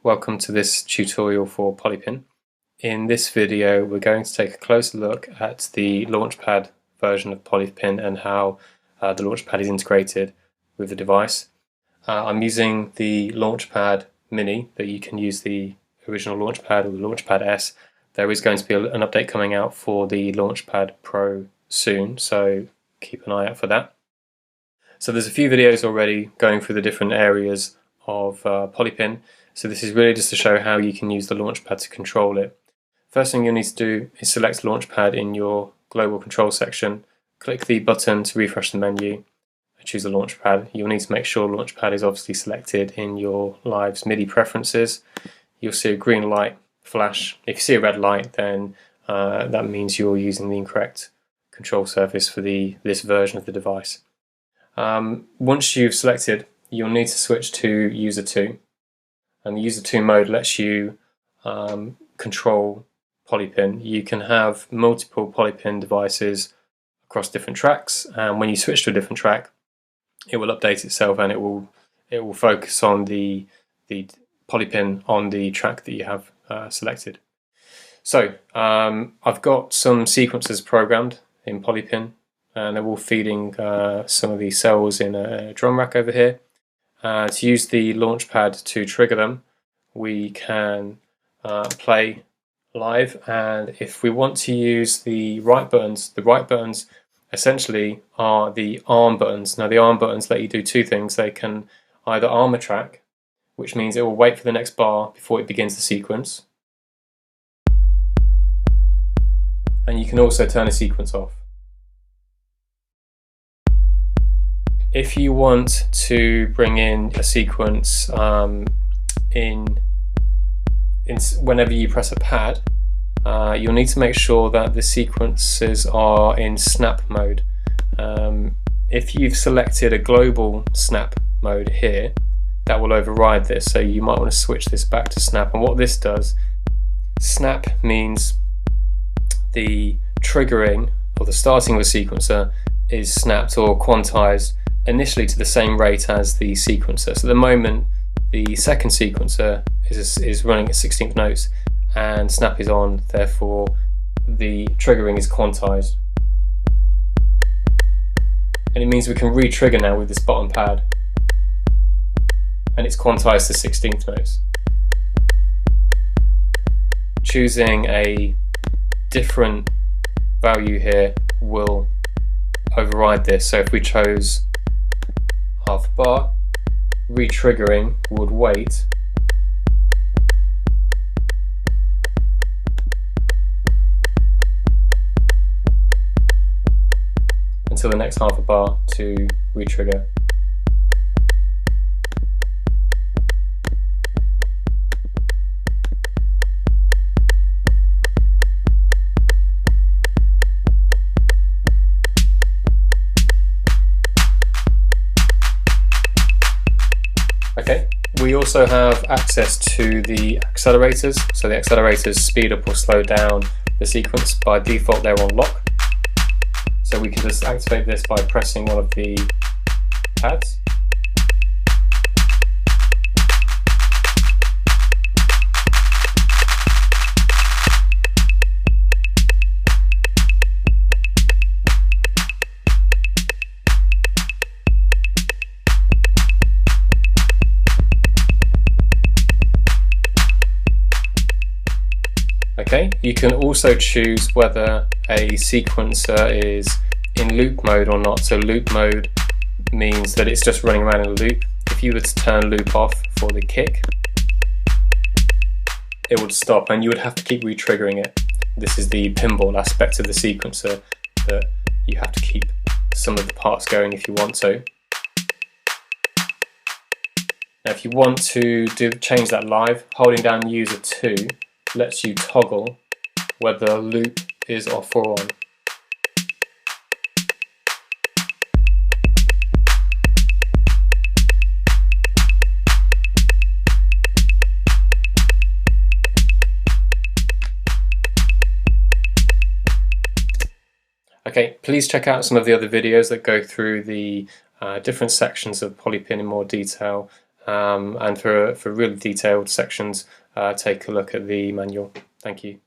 Welcome to this tutorial for PolyPin. In this video we're going to take a closer look at the LaunchPad version of PolyPin and how the LaunchPad is integrated with the device. I'm using the LaunchPad Mini, but you can use the original LaunchPad or the LaunchPad S. There is going to be an update coming out for the LaunchPad Pro soon, so keep an eye out for that. So there's a few videos already going through the different areas of PolyPin. So this is really just to show how you can use the LaunchPad to control it. First thing you'll need to do is select LaunchPad in your global control section, click the button to refresh the menu and choose the LaunchPad. You'll need to make sure LaunchPad is obviously selected in your Live's MIDI preferences. You'll see a green light flash. If you see a red light, then that means you're using the incorrect control surface for this version of the device. Once you've selected, you'll need to switch to User 2. And the User 2 mode lets you control PolyPin. You can have multiple PolyPin devices across different tracks, and when you switch to a different track, it will update itself and it will focus on the PolyPin on the track that you have selected. So I've got some sequencers programmed in PolyPin, and they're all feeding some of the cells in a drum rack over here. To use the LaunchPad to trigger them, we can play live, and if we want to use the right buttons essentially are the arm buttons. Now the arm buttons let you do two things. They can either arm a track, which means it will wait for the next bar before it begins the sequence, and you can also turn a sequence off. If you want to bring in a sequence whenever you press a pad, you'll need to make sure that the sequences are in snap mode. If you've selected a global snap mode here, that will override this, so you might want to switch this back to snap. And what this does, snap means the triggering or the starting of a sequencer is snapped or quantized initially to the same rate as the sequencer. So at the moment the second sequencer is running at 16th notes and snap is on, therefore the triggering is quantized. And it means we can re-trigger now with this bottom pad, and it's quantized to 16th notes. Choosing a different value here will override this. So if we chose half bar, re-triggering would wait until the next half a bar to re-trigger. Okay, we also have access to the accelerators. So the accelerators speed up or slow down the sequence. By default they're on lock. So we can just activate this by pressing one of the pads. Okay, you can also choose whether a sequencer is in loop mode or not. So loop mode means that it's just running around in a loop. If you were to turn loop off for the kick, it would stop and you would have to keep re-triggering it. This is the pinball aspect of the sequencer, that you have to keep some of the parts going if you want to. Now if you want to change that live, holding down User 2 lets you toggle whether loop is off or on. Okay, please check out some of the other videos that go through the different sections of PolyPin in more detail, and for really detailed sections, take a look at the manual. Thank you.